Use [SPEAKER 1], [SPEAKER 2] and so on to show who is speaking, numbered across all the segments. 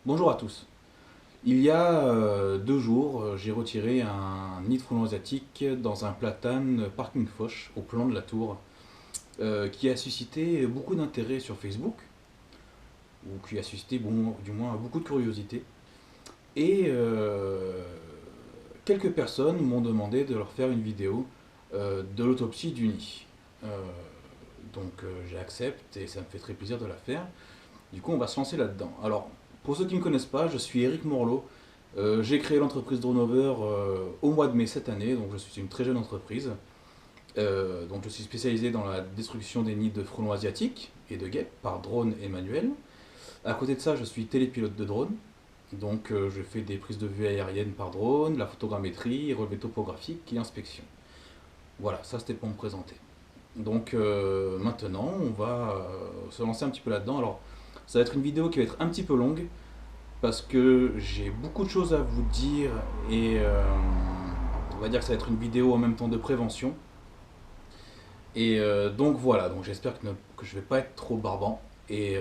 [SPEAKER 1] Bonjour à tous. Il y a 2 jours, j'ai retiré un nid de frelons asiatiques dans un platane parking Foch au plan de la tour, qui a suscité beaucoup d'intérêt sur Facebook, ou qui a suscité du moins beaucoup de curiosité. Et quelques personnes m'ont demandé de leur faire une vidéo de l'autopsie du nid. J'accepte et ça me fait très plaisir de la faire. Du coup, on va se lancer là-dedans. Alors, pour ceux qui ne me connaissent pas, je suis Eric Morlot. J'ai créé l'entreprise Droneover au mois de mai cette année, donc je suis une très jeune entreprise. Donc je suis spécialisé dans la destruction des nids de frelons asiatiques et de guêpes par drone et manuel. À côté de ça, je suis télépilote de drone. Donc je fais des prises de vue aériennes par drone, la photogrammétrie, relevé topographique et inspection. Voilà, ça c'était pour me présenter. Donc maintenant, on va se lancer un petit peu là-dedans. Alors, ça va être une vidéo qui va être un petit peu longue parce que j'ai beaucoup de choses à vous dire et on va dire que ça va être une vidéo en même temps de prévention. Et donc voilà, donc j'espère que je vais pas être trop barbant. Et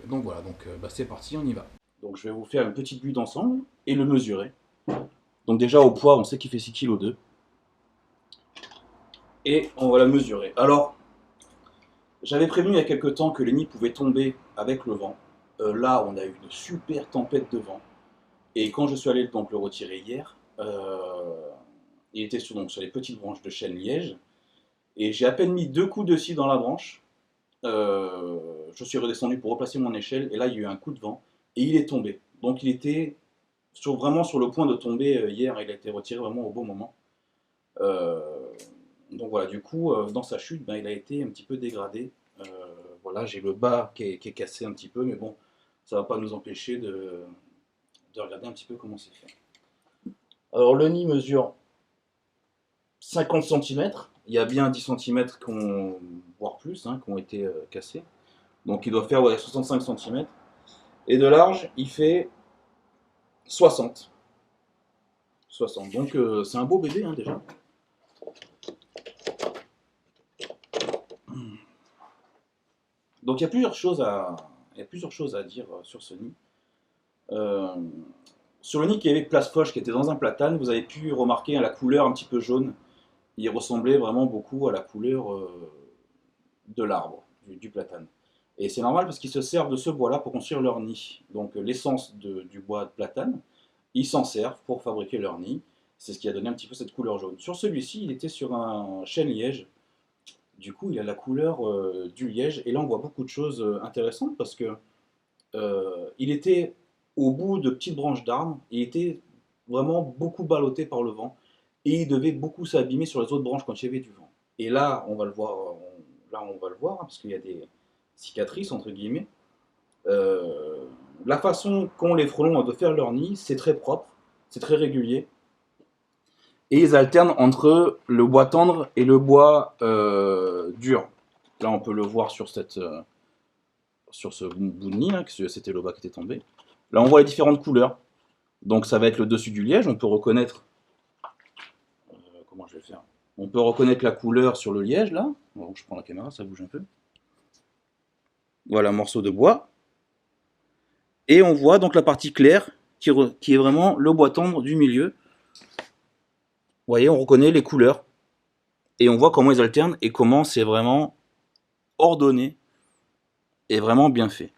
[SPEAKER 1] donc voilà, c'est parti, on y va. Donc je vais vous faire une petite vue d'ensemble et le mesurer. Donc déjà au poids, on sait qu'il fait 6,2 kg. Et on va la mesurer. Alors, j'avais prévenu il y a quelques temps que les nids pouvaient tomber avec le vent. Là, on a eu une super tempête de vent. Et quand je suis allé donc le retirer hier, il était sur les petites branches de chêne liège. Et j'ai à peine mis 2 coups de scie dans la branche. Je suis redescendu pour replacer mon échelle. Et là, il y a eu un coup de vent. Et il est tombé. Donc il était vraiment sur le point de tomber hier. Il a été retiré vraiment au bon moment. Euh, donc voilà, du coup, dans sa chute, ben, il a été un petit peu dégradé. Euh, voilà, j'ai le bas qui est cassé un petit peu. Mais bon, ça ne va pas nous empêcher de regarder un petit peu comment c'est fait. Alors le nid mesure 50 cm. Il y a bien 10 cm voire plus, hein, qui ont été cassés. Donc il doit faire 65 cm. Et de large, il fait 60. 60. Donc c'est un beau bébé hein, déjà. Donc il y a plusieurs choses à dire sur ce nid. Euh, sur le nid qui avait Place Foch, qui était dans un platane, vous avez pu remarquer la couleur un petit peu jaune. Il ressemblait vraiment beaucoup à la couleur de l'arbre, du platane. Et c'est normal parce qu'ils se servent de ce bois-là pour construire leur nid. Donc l'essence du bois de platane, ils s'en servent pour fabriquer leur nid. C'est ce qui a donné un petit peu cette couleur jaune. Sur celui-ci, il était sur un chêne liège. Du coup, il a la couleur du liège. Et là, on voit beaucoup de choses intéressantes parce que il était au bout de petites branches d'arbres. Il était vraiment beaucoup ballotté par le vent. Et il devait beaucoup s'abîmer sur les autres branches quand il y avait du vent. Et là, on va le voir, on va le voir, hein, parce qu'il y a des cicatrices, entre guillemets. Euh, la façon qu'ont les frelons de faire leur nid, c'est très propre, c'est très régulier. Et ils alternent entre le bois tendre et le bois dur. Là, on peut le voir sur ce bout de nid, hein, que c'était le bas qui était tombé. Là, on voit les différentes couleurs. Donc, ça va être le dessus du liège. On peut reconnaître. Comment je vais faire? On peut reconnaître la couleur sur le liège, là. Bon, je prends la caméra, ça bouge un peu. Voilà, un morceau de bois. Et on voit donc la partie claire qui est vraiment le bois tendre du milieu. Vous voyez, on reconnaît les couleurs et on voit comment ils alternent et comment c'est vraiment ordonné et vraiment bien fait.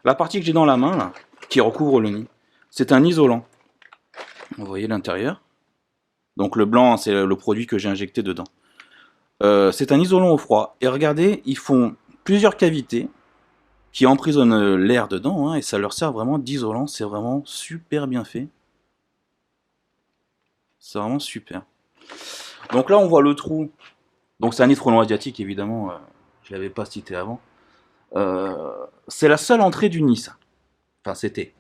[SPEAKER 1] La partie que j'ai dans la main, là, qui recouvre le nid, c'est un isolant. Vous voyez l'intérieur. Donc le blanc, c'est le produit que j'ai injecté dedans. C'est un isolant au froid. Et regardez, ils font plusieurs cavités qui emprisonnent l'air dedans, hein, et ça leur sert vraiment d'isolant. C'est vraiment super bien fait. C'est vraiment super. Donc là, on voit le trou. Donc c'est un nid de frelon asiatique, évidemment. Je ne l'avais pas cité avant. C'est la seule entrée du nid, ça. Enfin, c'était.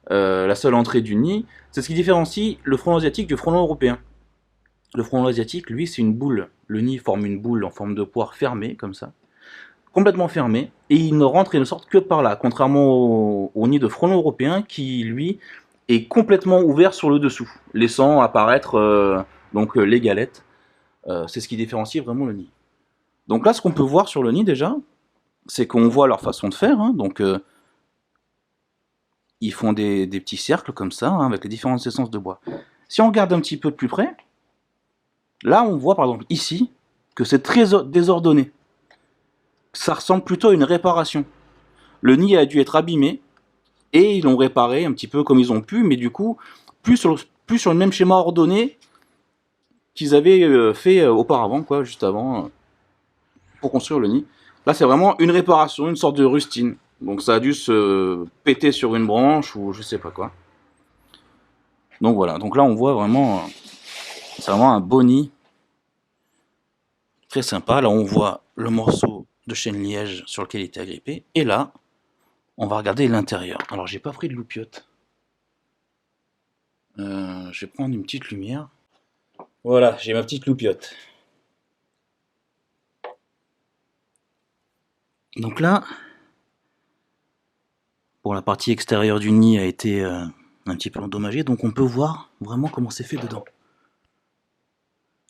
[SPEAKER 1] La seule entrée du nid. C'est ce qui différencie le frelon asiatique du frelon européen. Le frelon asiatique, lui, c'est une boule. Le nid forme une boule en forme de poire fermée, comme ça. Complètement fermée. Et il ne rentre et ne sort que par là. Contrairement au nid de frelon européen, qui, lui, est complètement ouvert sur le dessous. Laissant apparaître les galettes. C'est ce qui différencie vraiment le nid. Donc là, ce qu'on peut voir sur le nid déjà, c'est qu'on voit leur façon de faire. Hein, donc ils font des petits cercles comme ça, hein, avec les différentes essences de bois. Si on regarde un petit peu de plus près, là on voit par exemple ici que c'est très désordonné. Ça ressemble plutôt à une réparation. Le nid a dû être abîmé, et ils l'ont réparé un petit peu comme ils ont pu, mais du coup, plus sur le même schéma ordonné qu'ils avaient fait auparavant, quoi, juste avant, pour construire le nid. Là, c'est vraiment une réparation, une sorte de rustine. Donc ça a dû se péter sur une branche ou je sais pas quoi. Donc voilà, donc là on voit vraiment, c'est vraiment un beau nid. Très sympa, là on voit le morceau de chêne liège sur lequel il était agrippé. Et là, on va regarder l'intérieur. Alors j'ai pas pris de loupiote. Je vais prendre une petite lumière. Voilà, j'ai ma petite loupiote. Donc là, bon, la partie extérieure du nid a été un petit peu endommagée, donc on peut voir vraiment comment c'est fait dedans.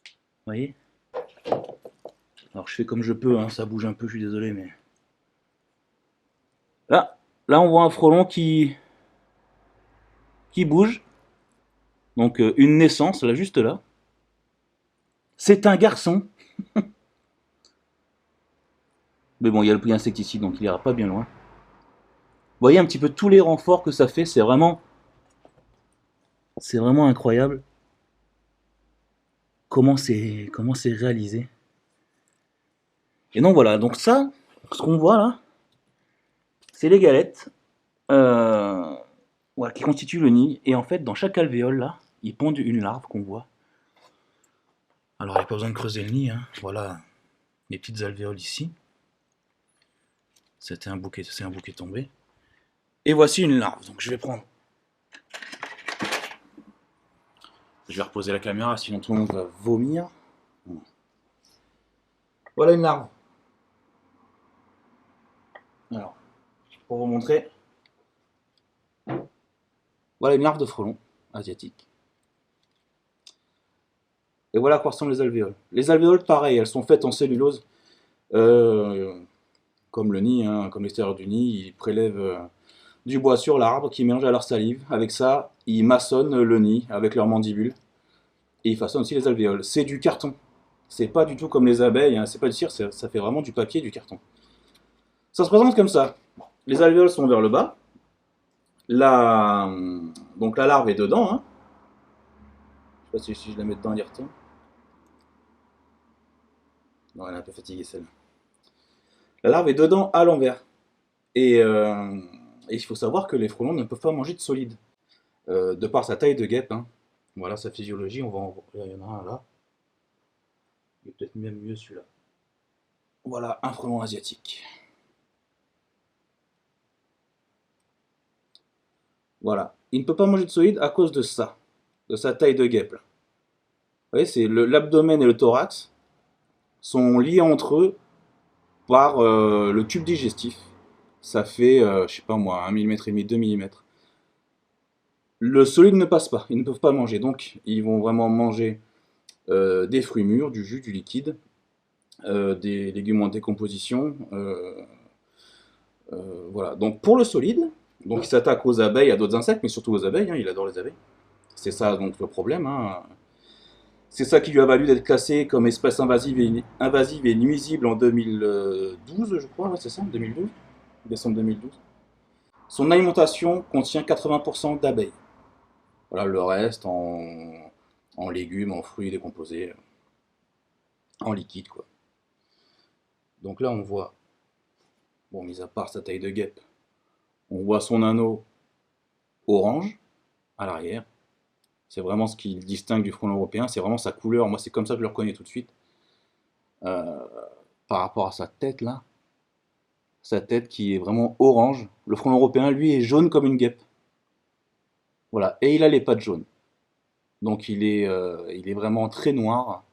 [SPEAKER 1] Vous voyez? Alors je fais comme je peux, hein, ça bouge un peu, je suis désolé, mais... Là on voit un frelon qui bouge. Donc une naissance, là, juste là. C'est un garçon. Mais bon, il y a le prix insecticide, donc il ira pas bien loin. Vous voyez un petit peu tous les renforts que ça fait, c'est vraiment incroyable comment c'est réalisé. Et donc voilà, donc ça, ce qu'on voit là, c'est les galettes voilà, qui constituent le nid. Et en fait, dans chaque alvéole là, ils pondent une larve qu'on voit. Alors il n'y a pas besoin de creuser le nid, hein. Voilà les petites alvéoles ici. C'est un bouquet tombé. Et voici une larve. Donc je vais prendre. Je vais reposer la caméra, sinon tout le monde va vomir. Voilà une larve. Alors, pour vous montrer, voilà une larve de frelon asiatique. Et voilà à quoi ressemblent les alvéoles. Les alvéoles, pareil, elles sont faites en cellulose. Comme le nid, hein, comme l'extérieur du nid, ils prélèvent du bois sur l'arbre qu'ils mélangent à leur salive. Avec ça, ils maçonnent le nid avec leurs mandibules. Et ils façonnent aussi les alvéoles. C'est du carton. C'est pas du tout comme les abeilles, hein, c'est pas du cire, ça fait vraiment du papier, du carton. Ça se présente comme ça. Les alvéoles sont vers le bas. La, donc la larve est dedans. Hein. Je sais pas si je la mets dedans, elle y retombe. Non, elle est un peu fatiguée celle-là. La larve est dedans à l'envers. Et, il faut savoir que les frelons ne peuvent pas manger de solide. De par sa taille de guêpe. Hein. Voilà sa physiologie. On va en voir. Il y en a un là. Il est peut-être même mieux celui-là. Voilà un frelon asiatique. Voilà. Il ne peut pas manger de solide à cause de ça. De sa taille de guêpe. Là. Vous voyez, c'est l'abdomen et le thorax sont liés entre eux par le tube digestif. Ça fait, je sais pas moi, 1 mm et demi, 2 mm. Le solide ne passe pas, ils ne peuvent pas manger. Donc, ils vont vraiment manger des fruits mûrs, du jus, du liquide, des légumes en décomposition. Voilà. Donc, pour le solide, donc il s'attaque aux abeilles, à d'autres insectes, mais surtout aux abeilles. Hein, il adore les abeilles. C'est ça donc le problème. Hein. C'est ça qui lui a valu d'être classé comme espèce invasive et nuisible en 2012, je crois, ouais, c'est ça, 2012, décembre 2012. Son alimentation contient 80% d'abeilles. Voilà, le reste en légumes, en fruits décomposés, en liquide, quoi. Donc là, on voit, bon, mis à part sa taille de guêpe, on voit son anneau orange à l'arrière. C'est vraiment ce qui le distingue du frelon européen, c'est vraiment sa couleur. Moi, c'est comme ça que je le reconnais tout de suite. Euh, Par rapport à sa tête, là, sa tête qui est vraiment orange. Le frelon européen, lui, est jaune comme une guêpe. Voilà, et il a les pattes jaunes. Donc il est vraiment très noir.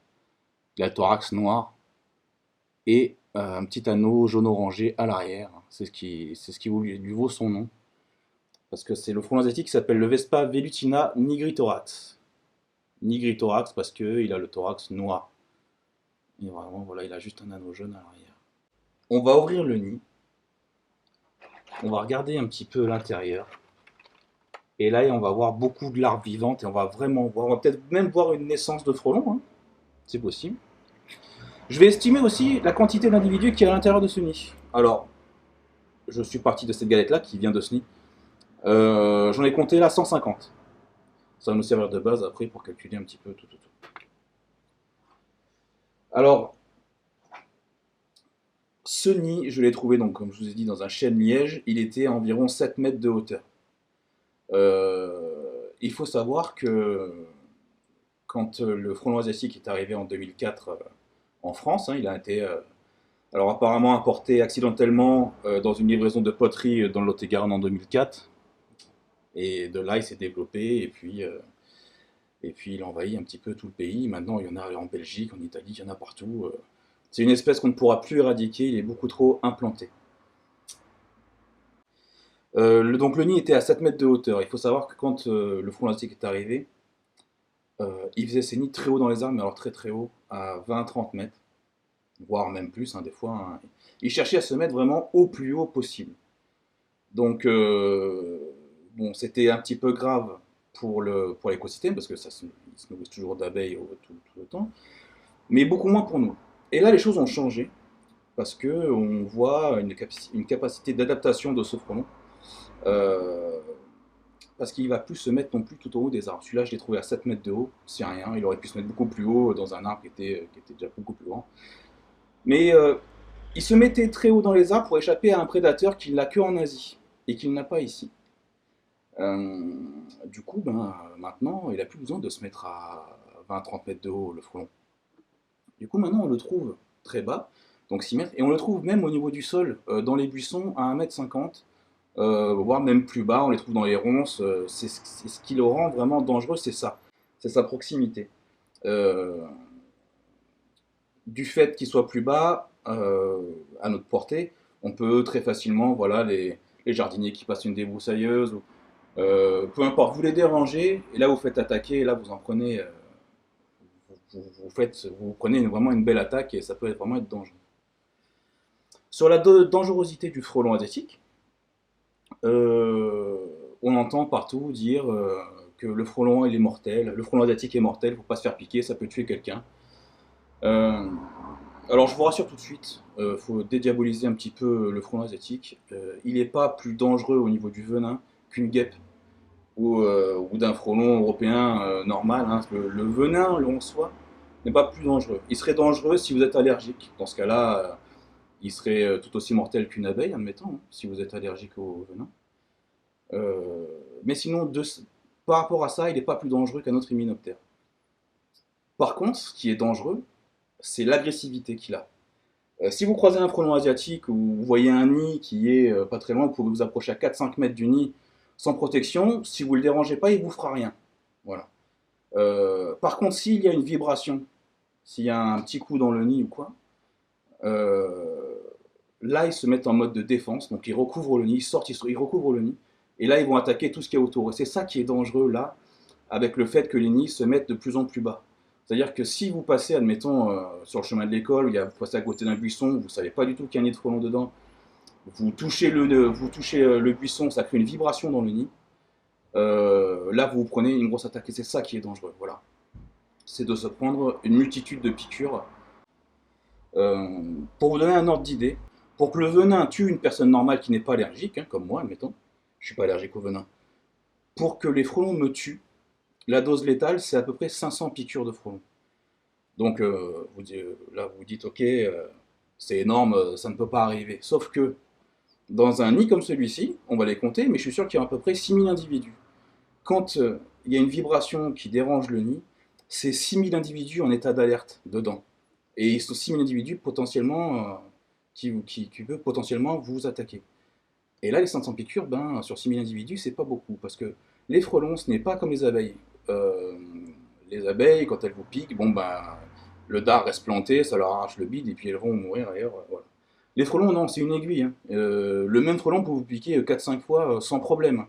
[SPEAKER 1] Il a le thorax noir et un petit anneau jaune-orangé à l'arrière. C'est ce qui lui vaut son nom. Parce que c'est le frelon asiatique qui s'appelle le Vespa velutina nigritorax. Nigritorax parce qu'il a le thorax noir. Et vraiment, voilà, il a juste un anneau jaune à l'arrière. On va ouvrir le nid. On va regarder un petit peu l'intérieur. Et là, on va voir beaucoup de larves vivantes et on va vraiment voir, on va peut-être même voir une naissance de frelons, hein. C'est possible. Je vais estimer aussi la quantité d'individus qui est à l'intérieur de ce nid. Alors, je suis parti de cette galette-là qui vient de ce nid. J'en ai compté là 150. Ça va nous servir de base après pour calculer un petit peu tout. Alors, ce nid, je l'ai trouvé, donc, comme je vous ai dit, dans un chêne liège. Il était à environ 7 mètres de hauteur. Il faut savoir que quand le frelon asiatique est arrivé en 2004 en France, hein, il a été alors apparemment importé accidentellement dans une livraison de poterie dans le Lot-et-Garonne en 2004. Et de là, il s'est développé et puis il envahit un petit peu tout le pays. Maintenant, il y en a en Belgique, en Italie, il y en a partout. C'est une espèce qu'on ne pourra plus éradiquer, il est beaucoup trop implanté. Donc le nid était à 7 mètres de hauteur. Il faut savoir que quand le frelon asiatique est arrivé, il faisait ses nids très haut dans les arbres, mais alors très très haut, à 20-30 mètres, voire même plus, hein, des fois, hein. Il cherchait à se mettre vraiment au plus haut possible. Donc, bon, c'était un petit peu grave pour l'écosystème, parce que il se nourrit toujours d'abeilles tout le temps, mais beaucoup moins pour nous. Et là, les choses ont changé, parce qu'on voit une capacité d'adaptation de ce frelon, euh, parce qu'il va plus se mettre non plus tout au haut des arbres. Celui-là, je l'ai trouvé à 7 mètres de haut, c'est rien, il aurait pu se mettre beaucoup plus haut dans un arbre qui était déjà beaucoup plus grand. Mais il se mettait très haut dans les arbres pour échapper à un prédateur qu'il n'a que en Asie, et qu'il n'a pas ici. Euh, du coup, maintenant, il n'a plus besoin de se mettre à 20-30 mètres de haut, le frelon. Du coup, maintenant, on le trouve très bas, donc 6 mètres, et on le trouve même au niveau du sol, dans les buissons, à 1,50 m, voire même plus bas, on les trouve dans les ronces. C'est ce qui le rend vraiment dangereux, c'est ça, c'est sa proximité. Euh, du fait qu'il soit plus bas, à notre portée, on peut très facilement, voilà, les jardiniers qui passent une débroussailleuse, ou, peu importe, vous les dérangez, et là vous faites attaquer, et là vous en prenez, vous prenez vraiment une belle attaque, et ça peut vraiment être dangereux. Sur la dangerosité du frelon asiatique, euh, on entend partout dire que le frelon il est mortel, le frelon asiatique est mortel, il ne faut pas se faire piquer, ça peut tuer quelqu'un. Euh, alors je vous rassure tout de suite, il faut dédiaboliser un petit peu le frelon asiatique. Il n'est pas plus dangereux au niveau du venin qu'une guêpe ou d'un frelon européen normal, hein. Le venin en soi n'est pas plus dangereux. Il serait dangereux si vous êtes allergique. Dans ce cas-là, il serait tout aussi mortel qu'une abeille, admettons, hein, si vous êtes allergique au venin. Euh, mais sinon, par rapport à ça, il n'est pas plus dangereux qu'un autre hyménoptère. Par contre, ce qui est dangereux, c'est l'agressivité qu'il a. Si vous croisez un frelon asiatique ou vous voyez un nid qui est pas très loin, vous pouvez vous approcher à 4-5 mètres du nid sans protection. Si vous ne le dérangez pas, il ne vous fera rien. Voilà. Par contre, s'il y a une vibration, s'il y a un petit coup dans le nid ou quoi, euh, là, ils se mettent en mode de défense. Donc, ils recouvrent le nid, ils sortent, ils recouvrent le nid. Et là, ils vont attaquer tout ce qui est autour. Et c'est ça qui est dangereux, là, avec le fait que les nids se mettent de plus en plus bas. C'est-à-dire que si vous passez, admettons, sur le chemin de l'école, vous passez à côté d'un buisson, vous ne savez pas du tout qu'il y a un nid de frelon dedans, vous touchez le buisson, ça crée une vibration dans le nid. Là, vous prenez une grosse attaque et c'est ça qui est dangereux. Voilà. C'est de se prendre une multitude de piqûres. Pour vous donner un ordre d'idée, pour que le venin tue une personne normale qui n'est pas allergique, hein, comme moi, admettons, je ne suis pas allergique au venin, pour que les frelons me tuent, la dose létale, c'est à peu près 500 piqûres de frelons. Donc là, vous dites, ok, c'est énorme, ça ne peut pas arriver. Sauf que dans un nid comme celui-ci, on va les compter, mais je suis sûr qu'il y a à peu près 6000 individus. Quand il y a une vibration qui dérange le nid, c'est 6000 individus en état d'alerte dedans. Et ils sont 6000 individus potentiellement qui peuvent potentiellement vous attaquer. Et là, les 500 piqûres, sur 6000 individus, c'est pas beaucoup. Parce que les frelons, ce n'est pas comme les abeilles. Euh, les abeilles, quand elles vous piquent, le dard reste planté, ça leur arrache le bide, et puis elles vont mourir ailleurs. Voilà. Les frelons, non, c'est une aiguille, hein. Le même frelon peut vous piquer 4-5 fois sans problème.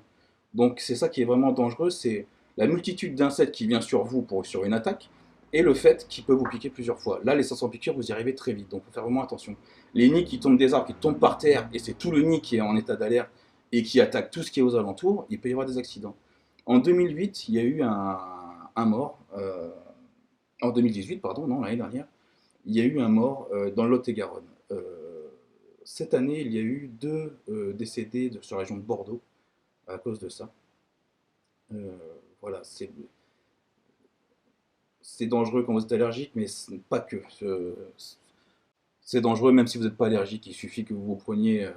[SPEAKER 1] Donc c'est ça qui est vraiment dangereux, c'est la multitude d'insectes qui vient sur vous sur une attaque, et le fait qu'il peut vous piquer plusieurs fois. Là, les 500 piqûres, vous y arrivez très vite, donc il faut faire vraiment attention. Les nids qui tombent des arbres, qui tombent par terre, et c'est tout le nid qui est en état d'alerte, et qui attaque tout ce qui est aux alentours, il peut y avoir des accidents. En 2008, il y a eu un mort. En 2018, pardon, non, l'année dernière, il y a eu un mort dans le Lot-et-Garonne. Cette année, il y a eu deux décédés sur la région de Bordeaux à cause de ça. Euh, voilà, c'est dangereux quand vous êtes allergique, mais pas que. C'est dangereux même si vous n'êtes pas allergique. Il suffit que vous preniez,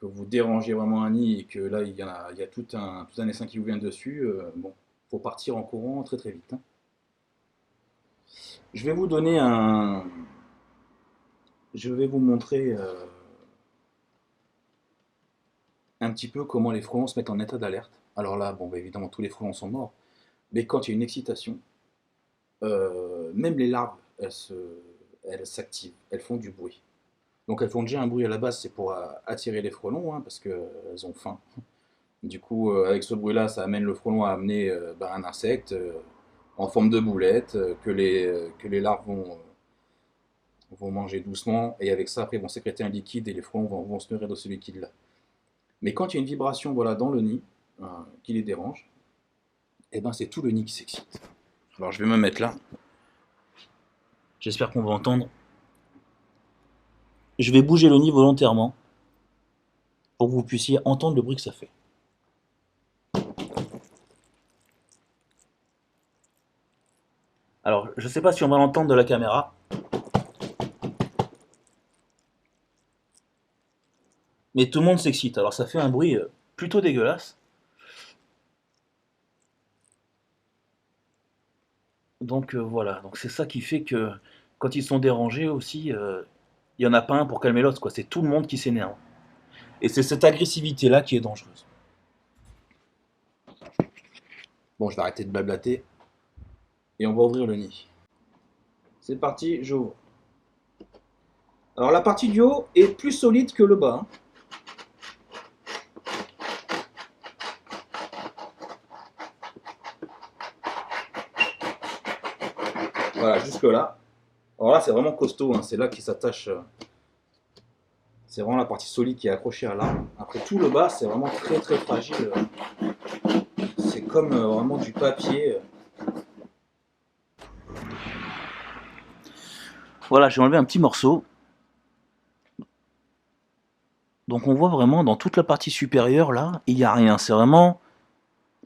[SPEAKER 1] que vous dérangez vraiment un nid et que là il y a tout un essaim qui vous vient dessus. Bon, faut partir en courant très très vite, hein. Je vais vous donner un. Je vais vous montrer un petit peu comment les frelons se mettent en état d'alerte. Alors là, bon, bah, évidemment, tous les frelons sont morts, mais quand il y a une excitation, même les larves, elles s'activent, elles font du bruit. Donc elles font déjà un bruit à la base, c'est pour attirer les frelons, hein, parce qu'elles ont faim. Du coup, avec ce bruit-là, ça amène le frelon à amener un insecte en forme de boulette que les larves vont manger doucement, et avec ça, après, ils vont sécréter un liquide et les frelons vont se nourrir de ce liquide-là. Mais quand il y a une vibration voilà, dans le nid qui les dérange, et ben c'est tout le nid qui s'excite. Alors je vais me mettre là. J'espère qu'on va entendre. Je vais bouger le nid volontairement pour que vous puissiez entendre le bruit que ça fait. Alors, je ne sais pas si on va l'entendre de la caméra, mais tout le monde s'excite. Alors ça fait un bruit plutôt dégueulasse. Donc voilà, donc c'est ça qui fait que quand ils sont dérangés aussi, il n'y en a pas un pour calmer l'autre, quoi. C'est tout le monde qui s'énerve. Et c'est cette agressivité-là qui est dangereuse. Bon, je vais arrêter de blablater et on va ouvrir le nid. C'est parti, j'ouvre. Alors la partie du haut est plus solide que le bas, hein. Voilà, jusque là. Alors là, c'est vraiment costaud, hein. C'est là qu'il s'attache. C'est vraiment la partie solide qui est accrochée à l'arbre. Après tout le bas, c'est vraiment très très fragile. C'est comme vraiment du papier. Voilà, j'ai enlevé un petit morceau. Donc on voit vraiment dans toute la partie supérieure là, il n'y a rien. C'est vraiment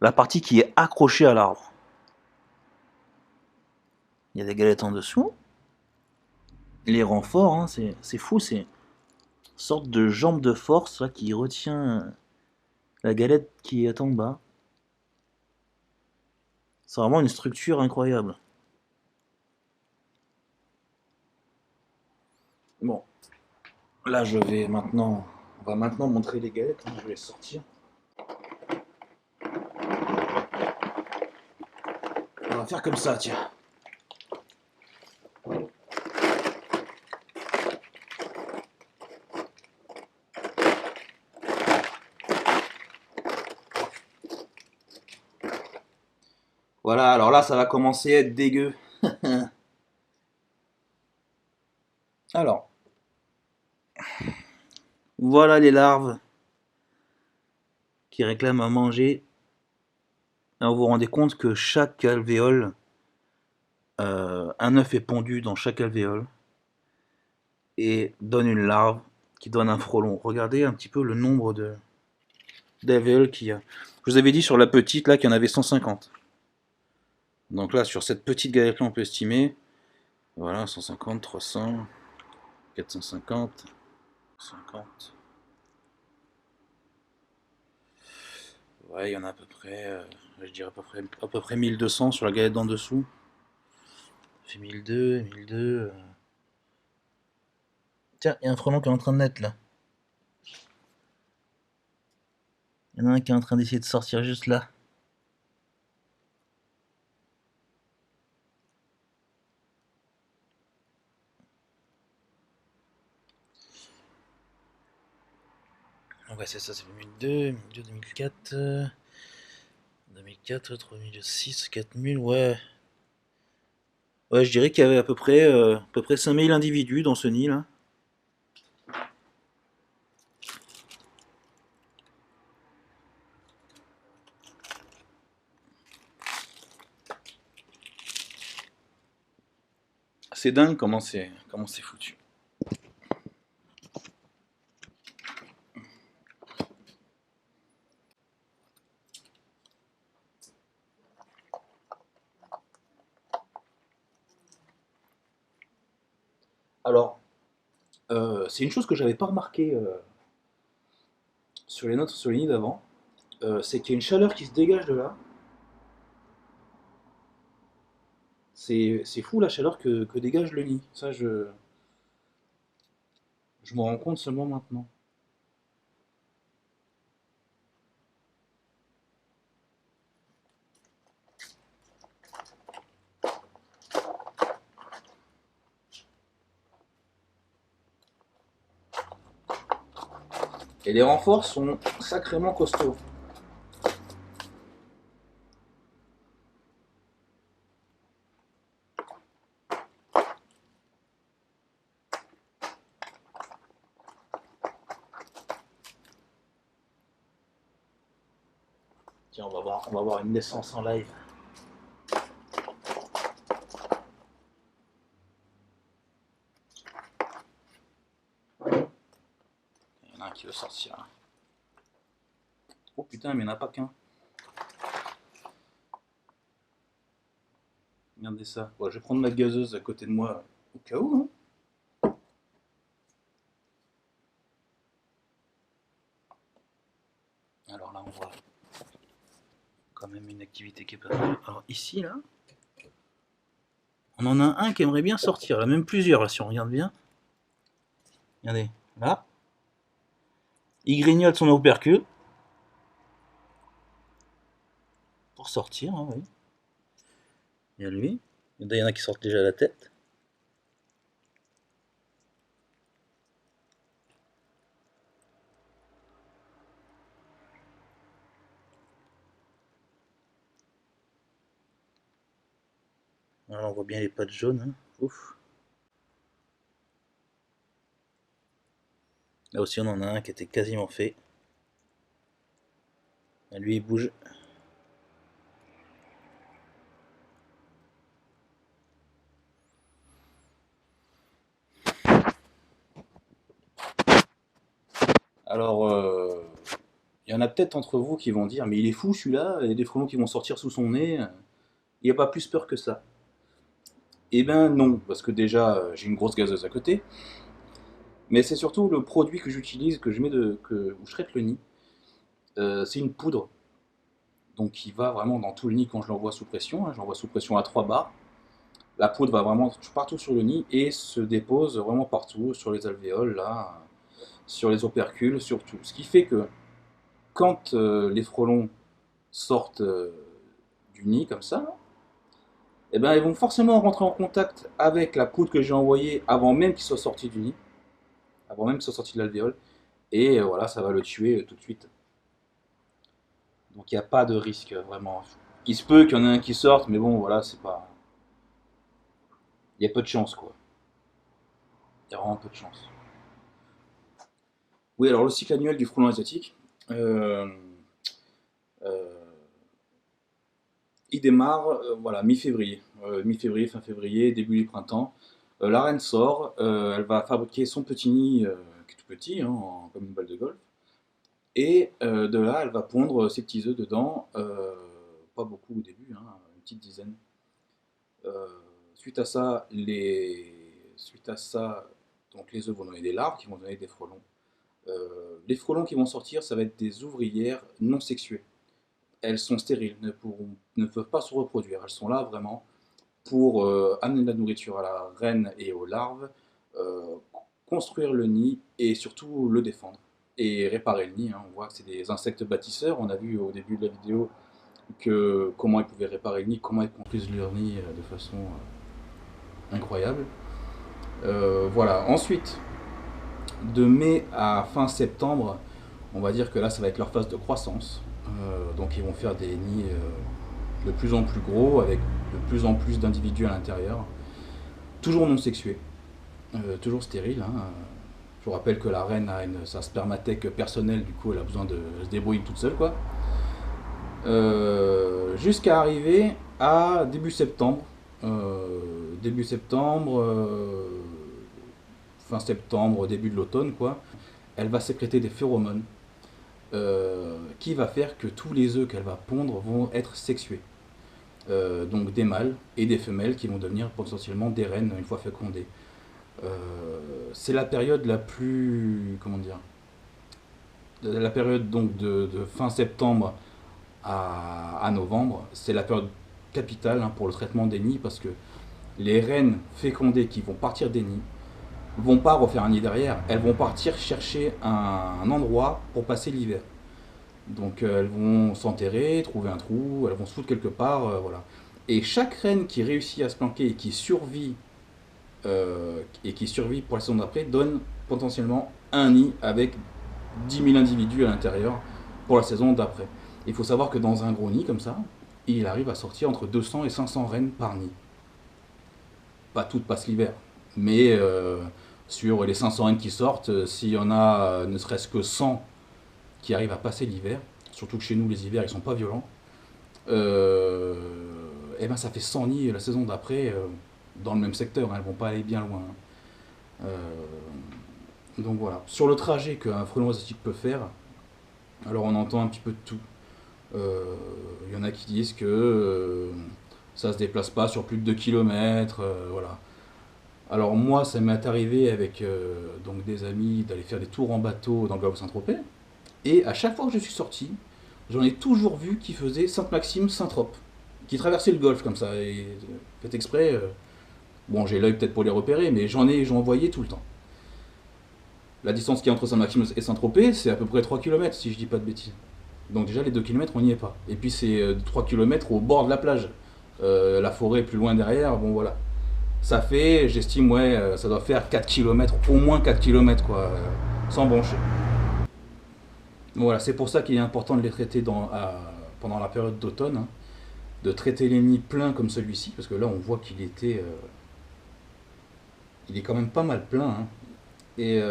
[SPEAKER 1] la partie qui est accrochée à l'arbre. Il y a des galettes en dessous. Les renforts, hein, c'est fou, c'est une sorte de jambe de force là, qui retient la galette qui est en bas. C'est vraiment une structure incroyable. Bon, là on va maintenant montrer les galettes, hein, je vais les sortir. On va faire comme ça, tiens. Voilà, alors là, ça va commencer à être dégueu. Alors, voilà les larves qui réclament à manger. Alors vous vous rendez compte que chaque alvéole, un œuf est pondu dans chaque alvéole et donne une larve qui donne un frelon. Regardez un petit peu le nombre d'alvéoles qu'il y a. Je vous avais dit sur la petite là qu'il y en avait 150. Donc là, sur cette petite galette là, on peut estimer, voilà, 150, 300, 450, 50. Ouais, il y en a à peu près, je dirais à peu près 1200 sur la galette d'en dessous. Ça fait 1002, 1002. Tiens, il y a un frelon qui est en train de naître là. Il y en a un qui est en train d'essayer de sortir juste là. Ouais, c'est ça, c'est 2002, 2002, 2004. 2004, 3006, 4000, ouais. Ouais, je dirais qu'il y avait à peu près 5000 individus dans ce nid là. C'est dingue comment c'est foutu. Alors, c'est une chose que j'avais pas remarqué sur les nids d'avant. C'est qu'il y a une chaleur qui se dégage de là. C'est fou la chaleur que dégage le nid. Ça, je m'en rends compte seulement maintenant. Et les renforts sont sacrément costauds. Tiens, on va voir une naissance en live. Il y en a un qui veut sortir. Oh putain, mais il n'y en a pas qu'un. Regardez ça. Bon, je vais prendre ma gazeuse à côté de moi au cas où. Hein. Alors là, on voit quand même une activité qui est pas mal. Alors ici, là, on en a un qui aimerait bien sortir. Là, même plusieurs, là, si on regarde bien. Regardez, là. Il grignote son opercule. Pour sortir, hein, oui. Il y a lui. Il y en a qui sortent déjà la tête. Alors on voit bien les pattes jaunes. Hein. Ouf. Là aussi on en a un qui était quasiment fait. Là, lui il bouge. Alors il y en a peut-être entre vous qui vont dire mais il est fou celui-là, il y a des frelons qui vont sortir sous son nez. Il n'y a pas plus peur que ça. Eh ben non, parce que déjà j'ai une grosse gazeuse à côté. Mais c'est surtout le produit que j'utilise, que je mets où je traite le nid. C'est une poudre. Donc qui va vraiment dans tout le nid quand je l'envoie sous pression. Hein, j'envoie sous pression à 3 bars. La poudre va vraiment partout sur le nid et se dépose vraiment partout, sur les alvéoles, là, sur les opercules, sur tout. Ce qui fait que quand les frelons sortent du nid comme ça, eh ben, ils vont forcément rentrer en contact avec la poudre que j'ai envoyée avant même qu'ils soient sortis du nid, avant même qu'ils soient sortis de l'alvéole, et voilà, ça va le tuer tout de suite. Donc il n'y a pas de risque vraiment. Il se peut qu'il y en ait un qui sorte, mais bon, voilà, c'est pas. Il y a peu de chance, quoi. Il y a vraiment peu de chance. Oui, alors le cycle annuel du frelon asiatique, euh, euh, il démarre voilà, mi-février. Mi-février, fin février, début du printemps. La reine sort, elle va fabriquer son petit nid, qui est tout petit, hein, comme une balle de golf. Et de là, elle va pondre ses petits œufs dedans, pas beaucoup au début, hein, une petite dizaine. Euh, suite à ça, donc les œufs vont donner des larves qui vont donner des frelons. Les frelons qui vont sortir, ça va être des ouvrières non sexuées. Elles sont stériles, ne peuvent pas se reproduire. Elles sont là vraiment pour amener de la nourriture à la reine et aux larves, euh, construire le nid et surtout le défendre. Et réparer le nid, hein. On voit que c'est des insectes bâtisseurs. On a vu au début de la vidéo comment ils pouvaient réparer le nid, comment ils construisent leur nid de façon incroyable. Voilà. Ensuite, de mai à fin septembre, on va dire que là, ça va être leur phase de croissance. Donc ils vont faire des nids de plus en plus gros, avec de plus en plus d'individus à l'intérieur. Toujours non sexués, toujours stériles. Hein. Je vous rappelle que la reine a sa spermathèque personnelle, du coup elle a besoin de se débrouiller toute seule, quoi. Jusqu'à arriver à début septembre, début septembre, fin septembre, début de l'automne, quoi, elle va sécréter des phéromones qui va faire que tous les œufs qu'elle va pondre vont être sexués. Donc des mâles et des femelles qui vont devenir potentiellement des reines une fois fécondées. C'est la période la plus, comment dire, la période donc de fin septembre à novembre, c'est la période capitale hein, pour le traitement des nids parce que les reines fécondées qui vont partir des nids vont pas refaire un nid derrière, elles vont partir chercher un endroit pour passer l'hiver. Donc elles vont s'enterrer, trouver un trou, elles vont se foutre quelque part, voilà. Et chaque reine qui réussit à se planquer et qui survit pour la saison d'après donne potentiellement un nid avec 10 000 individus à l'intérieur pour la saison d'après. Il faut savoir que dans un gros nid comme ça, il arrive à sortir entre 200 et 500 reines par nid. Pas toutes passent l'hiver, mais sur les 500 reines qui sortent, s'il y en a ne serait-ce que 100 qui arrivent à passer l'hiver, surtout que chez nous les hivers ils sont pas violents, et ben ça fait 100 nids la saison d'après dans le même secteur, hein, elles vont pas aller bien loin. Donc voilà. Sur le trajet qu'un frelon asiatique peut faire, alors on entend un petit peu de tout. Il y en a qui disent que ça se déplace pas sur plus de 2 km, voilà. Alors moi, ça m'est arrivé avec donc des amis d'aller faire des tours en bateau dans le golfe Saint-Tropez. Et à chaque fois que je suis sorti, j'en ai toujours vu qui faisaient Sainte-Maxime, Saint-Trope, qui traversaient le golfe comme ça. Et fait exprès, bon j'ai l'œil peut-être pour les repérer, mais j'en voyais tout le temps. La distance qui est entre Saint-Maxime et Saint-Tropez, c'est à peu près 3 km si je dis pas de bêtises. Donc déjà les 2 km on n'y est pas. Et puis c'est 3 km au bord de la plage. La forêt plus loin derrière, bon voilà. Ça fait, j'estime, ouais, ça doit faire 4 km, au moins 4 km quoi, sans broncher. Voilà, c'est pour ça qu'il est important de les traiter pendant la période d'automne, hein, de traiter les nids pleins comme celui-ci, parce que là on voit il est quand même pas mal plein, hein. Et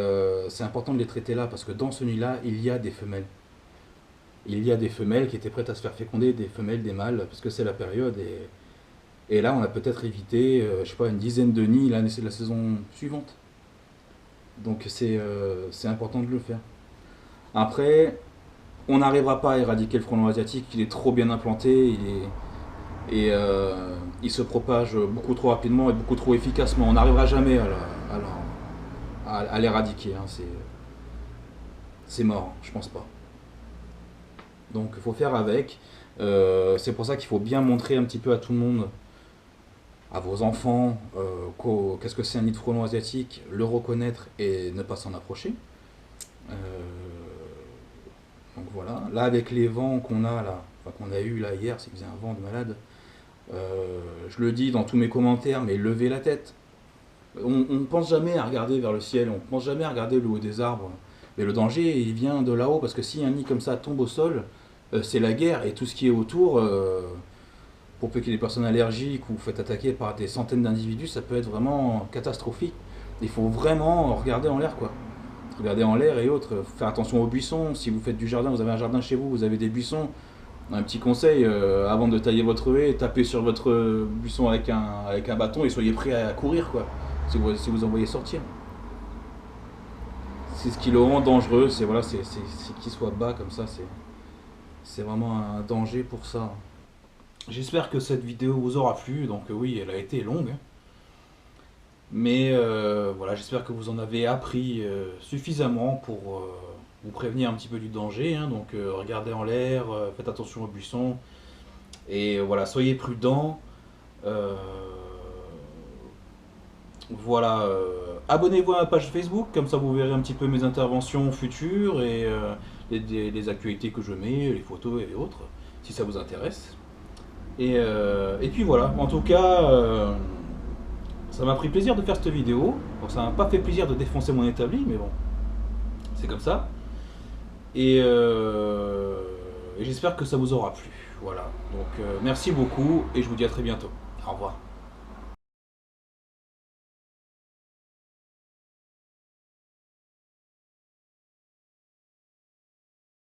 [SPEAKER 1] c'est important de les traiter là, parce que dans ce nid-là, il y a des femelles. Il y a des femelles qui étaient prêtes à se faire féconder, des femelles, des mâles, parce que c'est la période. Et là, on a peut-être évité, je sais pas, une dizaine de nids la saison suivante. Donc c'est important de le faire. Après, on n'arrivera pas à éradiquer le frelon asiatique, il est trop bien implanté, il se propage beaucoup trop rapidement et beaucoup trop efficacement. On n'arrivera jamais à l'éradiquer, hein. C'est mort, je pense pas. Donc il faut faire avec. C'est pour ça qu'il faut bien montrer un petit peu à tout le monde, à vos enfants, qu'est-ce que c'est un nid de frelon asiatique, le reconnaître et ne pas s'en approcher. Euh, donc voilà. Là avec les vents qu'on a là, enfin, qu'on a eu là hier, c'est qu'il faisait un vent de malade. Je le dis dans tous mes commentaires, mais levez la tête. On ne pense jamais à regarder vers le ciel, on ne pense jamais à regarder le haut des arbres. Mais le danger, il vient de là-haut, parce que si un nid comme ça tombe au sol, c'est la guerre, et tout ce qui est autour, pour peu qu'il y ait des personnes allergiques ou faites attaquer par des centaines d'individus, ça peut être vraiment catastrophique. Il faut vraiment regarder en l'air, quoi. Regarder en l'air et autres. Faire attention aux buissons. Si vous faites du jardin, vous avez un jardin chez vous, vous avez des buissons. Un petit conseil, avant de tailler votre haie, tapez sur votre buisson avec un bâton et soyez prêt à courir, quoi. Si vous en voyez sortir. C'est ce qui le rend dangereux, c'est voilà, c'est qu'il soit bas comme ça, c'est vraiment un danger pour ça. J'espère que cette vidéo vous aura plu, donc oui, elle a été longue. Mais voilà, j'espère que vous en avez appris suffisamment pour vous prévenir un petit peu du danger, hein. Donc regardez en l'air, faites attention aux buissons. Et voilà, soyez prudents. Euh, voilà, abonnez-vous à ma page Facebook, comme ça vous verrez un petit peu mes interventions futures et les actualités que je mets, les photos et autres, si ça vous intéresse. Et puis voilà, en tout cas, ça m'a pris plaisir de faire cette vidéo. Bon, ça m'a pas fait plaisir de défoncer mon établi, mais bon, c'est comme ça. Et j'espère que ça vous aura plu. Voilà, donc merci beaucoup et je vous dis à très bientôt. Au revoir.